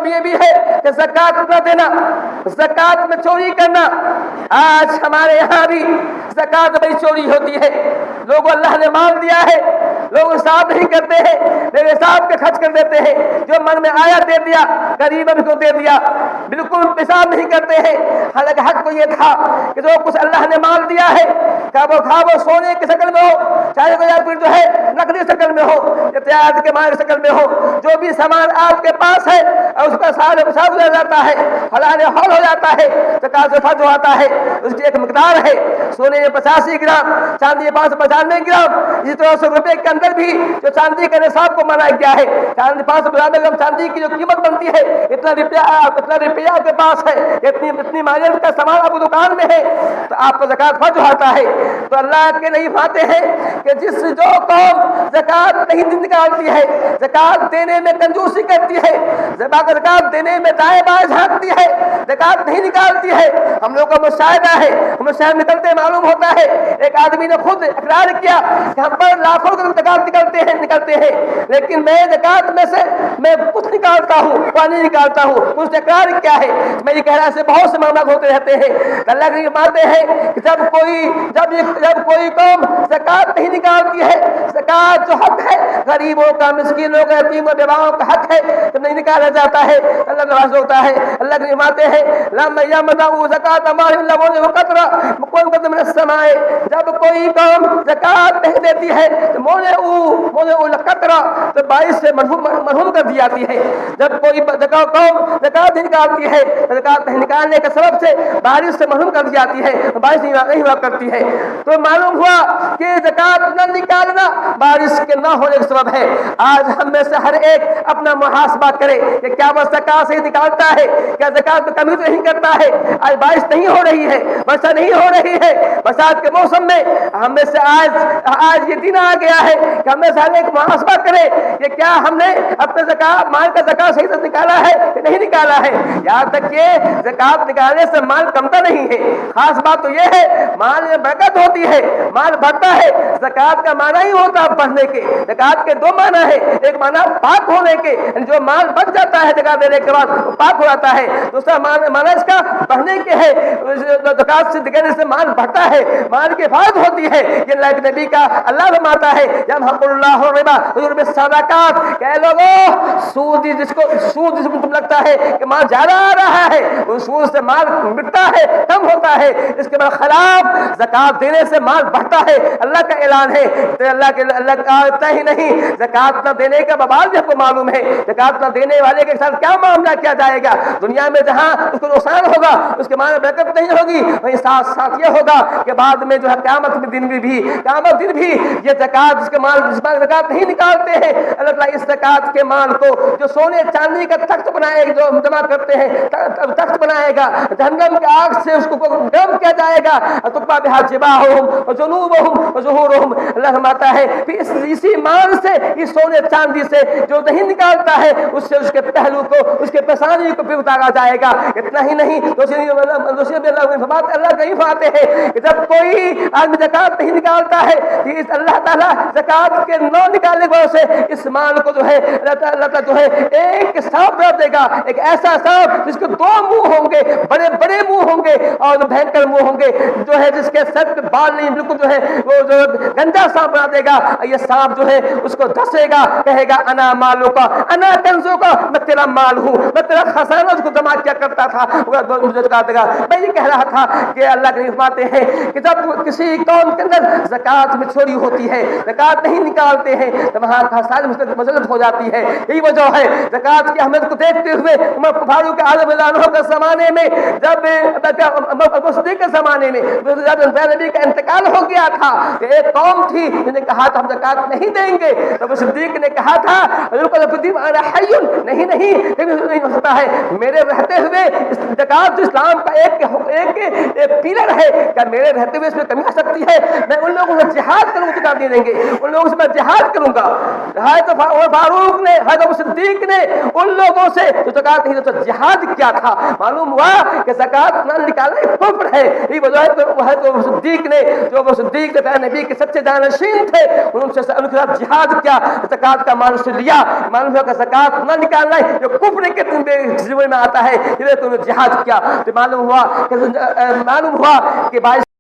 سبب یہ بھی ہے کہ زکات نہ دینا، زکات میں چوری کرنا۔ آج ہمارے یہاں بھی زکات بڑی چوری ہوتی ہے۔ لوگوں اللہ نے مال دیا ہے، لوگ حساب نہیں کرتے ہیں، بے حساب کے خرچ کر دیتے ہیں، جو من میں آیا دے دیا، غریبوں کو دے دیا، بالکل حساب نہیں کرتے ہیں۔ حالانکہ حق کو یہ تھا کہ جو کچھ اللہ نے مال دیا ہے، وہ سونے کی شکل میں ہو، چاہے کوئی جو ہے نقدی شکل میں ہو یا تجارت کے مال کی شکل میں ہو، جو بھی سامان آپ کے پاس ہے اور اس کا سارے حساب ہو جاتا ہے، حلال حول ہو جاتا ہے، زکات فرض ہو جاتا ہے۔ اس کی ایک مقدار ہے، سونے میں 85 گرام، چاندی 595 گرام، اسی طرح 100 روپے کے اندر بھی جو چاندی کے نصاب کو منع کیا ہے، 595 گرام چاندی کی جو قیمت بنتی ہے، اتنا روپیہ آپ کے پاس ہے، اتنی مالیت کا سامان آپ دکان میں ہے، تو آپ کو زکات فرض ہوتا ہے۔ تو اللہ کے نہیں پاتے ہیں کہ جو قوم زکات نہیں نکالتی ہے، زکات دینے میں کنجوسی کرتی ہے، زکات دینے میں دائیں بائیں جھانکتی ہے، زکات نہیں نکالتی ہے، ہم لوگ کا مشاہدہ ہے، ہم شہر نکلتے معلوم ہوتا ہے، ایک آدمی نے خود اقرار کیا کہ ہم پر لاکھوں کا زکات نکلتے ہیں، لیکن میں زکات میں سے میں کچھ نکالتا ہوں، پانی نکالتا ہوں۔ اس نے اقرار کیا ہے، میں یہ کہہ رہا سے بہت سے معاملات ہوتے رہتے ہیں۔ اللہ کی باتیں ہیں کہ جب کوئی قوم زکات نہیں نکالتی ہے، زکات جو حق ہے غریبوں کا، مسکینوں کا، یتیموں بیواؤں کا حق ہے، جب نہیں نکالا جاتا ہے اللہ ناراض ہوتا ہے۔ اللہ کی باتیں ہیں لما یمنعوا زکات اموالهم لهم قطرا مقدم من السماء، جب کوئی قوم زکات نہیں دیتی ہے تو منعوا القطرا، تو بارش سے مرحوم کر دی جاتی ہے۔ جب کوئی قوم زکات نہیں نکالتی ہے، زکات نہیں نکالنے کے سبب سے بارش سے محروم کر دی جاتی ہے، بارش نہیں ہوا کرتی ہے۔ تو معلوم ہوا کہ زکات نہ نکالنا بارش کے نہ ہونے کا سبب ہے۔ آج ہم میں سے ہر ایک اپنا محاسبہ کرے کہ کیا وہ زکات سے نکالتا ہے، کیا زکات میں کمی تو نہیں کرتا ہے۔ آج بارش نہیں ہو رہی ہے، برسات نہیں ہو رہی ہے، برسات کے موسم میں ہم میں سے آج یہ دن آ گیا ہے کہ ہم میں سے ہر ایک محاسبہ کرے کہ کیا ہم نے اپنے زکات مال کا زکات صحیح سے نکالا ہے کہ نہیں نکالا ہے۔ یہاں تک کہ زکات نکالنے سے مال کمتا نہیں ہے، خاص بات تو یہ ہے مال میں برکت ہوتی ہے، مال بڑھتا ہے۔ زکات کا معنی ہی ہوتا ہے بڑھنے کے، زکات کے دو معنی ہے، ایک معنی پاک ہونے کے، جو مال بچ جاتا ہے زکات دینے کے بعد پاک ہو جاتا ہے، دوسرا معنی اس کا بڑھنے کے ہے، زکات سے دینے سے مال بڑھتا ہے، مال کی حفاظت ہوتی ہے۔ یہ اللہ کے نبی کا اللہ فرماتا ہے یمحق اللہ الربا ویربی الصدقات، کہ لوگوں سود جس کو تم لگتا ہے کہ مال زیادہ آ رہا ہے، اس سود سے مال مٹتا ہے، کم ہوتا ہے، اس کے خلاف زکات دینے سے مال بڑھتا ہے۔ اللہ کا اعلان ہے، تو اللہ کا اتنا ہی نہیں، زکات نہ دینے کا ببال بھی آپ کو معلوم ہے، زکات نہ دینے والے کے ساتھ کیا معاملہ کیا جائے گا دنیا میں، جہاں اس کو نقصان ہوگا، اس کے مال میں برکت نہیں ہوگی، وہیں ساتھ ساتھ یہ ہوگا کہ بعد میں جو ہے قیامت دن بھی یہ زکات جس پر زکات نہیں نکالتے ہیں، اللہ تعالیٰ اس زکات کے مال کو جو سونے چاندی کا تخت بنائے گا، جو جمع کرتے ہیں تخت بنائے گا، جہنم کی آگ سے اس کو گرم کیا جائے گا، تقبا بہا جباہہم وجنوبہم وظہورہم۔ اللہ فرماتا ہے کہ اسی مال سے، اس سونے چاندی سے جو نہیں نکالتا ہے، اس سے اس کے پہلو کو، اس کے پیشانی کو بھی اتارا جائے گا۔ اتنا ہی نہیں، دوسری بھی اللہ کہیں فرماتے ہیں کہ جب کوئی آدمی زکات نہیں نکالتا ہے، اللہ تعالیٰ زکات کے نہ نکالنے کی وجہ سے اس مال کو جو ہے اللہ تعالیٰ جو ہے ایک سانپ بنا دے گا، ایک ایسا سانپ جس کے دو منہ ہوں گے، بڑے بڑے منہ ہوں گے اور بھینکر منہ ہوں گے، جو ہے جس کے سر پہ بال نہیں، بالکل جو ہے وہ جو گندا سانپ بنا دے گا۔ یہ سانپ جو ہے اس کو دھسے گا، کہے گا انا مالو کا انا کنزو کا، میں تیرا مال ہوں، میں تیرا خزانہ اس کو جمع کیا کرتا تھا، مجھے کہا دے گا۔ میں یہ کہہ رہا تھا کہ اللہ کے فرماتے ہیں کہ جب کسی قوم کے اندر زکات میں چوری ہوتی ہے، زکات نہیں نکالتے ہیں، تو وہاں خسارے مذلت ہو جاتی ہے۔ یہی وجہ ہے زکات کی اہمیت کو دیکھتے ہوئے عمر فاروق اعظم رضی اللہ عنہ کے زمانے میں، جب ابو صدیق کے زمانے میں جب نبی کا انتقال ہو گیا تھا، کہ ایک قوم تھی جن نے کہا تھا ہم زکات نہیں دیں گے، تو ابو صدیق نے کہا تھا نہیں نہیں ہو سکتا ہے، میرے رہتے ہوئے زکات جو اسلام کا ایک پیلر ہے، کیا میرے رہتے ہوئے اس میں کمی آ سکتی ہے؟ میں ان لوگوں سے جہاد کروں گا، زکات نہیں دیں گے، ان لوگوں سے میں جہاد کروں گا۔ حضرت فاروق نے، حضرت ابو صدیق نے ان لوگوں سے جو زکات نہیں دیتے جہاد کیا تھا۔ معلوم ہوا کہ زکات نہ نکالنا کفر ہے۔ یہ وجہ ہے کہ حضرت ابو صدیق نے، جو ابو صدیق نے نبی کے سچے جانشین تھے، ان سے ان کے ساتھ جہاد کیا، زکات کا مال سے لیا، معلوم ہوا کہ زکات نہ نکالنا ہے جو کفر کے ذمہ میں آتا ہے، تو انہوں نے جہاد کیا، تو معلوم ہوا کہ باعث